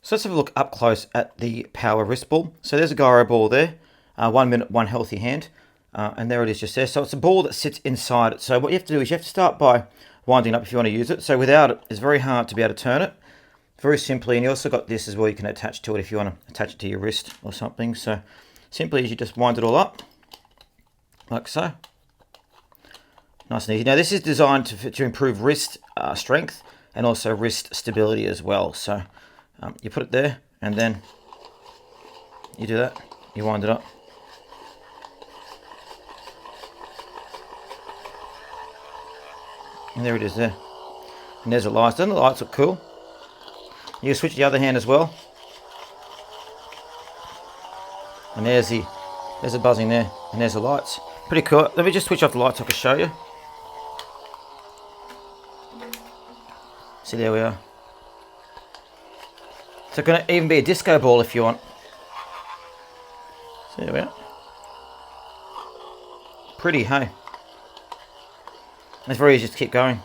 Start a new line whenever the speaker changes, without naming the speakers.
So let's have a look up close at the Power wrist ball. So there's a gyro ball there, 1 minute, one healthy hand, and there it is just there. So it's a ball that sits inside it. So what you have to do is you have to start by winding up if you want to use it. So without it, it's very hard to be able to turn it. Very simply, and you also got this as well, you can attach to it if you want to attach it to your wrist or something. So simply as you just wind it all up, like so. Nice and easy. Now this is designed to improve wrist strength and also wrist stability as well. So you put it there and then you do that, you wind it up. And there it is there. And there's the lights. Doesn't the lights look cool? You can switch the other hand as well. And there's the buzzing there. And there's the lights. Pretty cool. Let me just switch off the lights so I can show you. See, there we are. So it can even be a disco ball if you want. So there we are. Pretty, hey? It's very easy to keep going.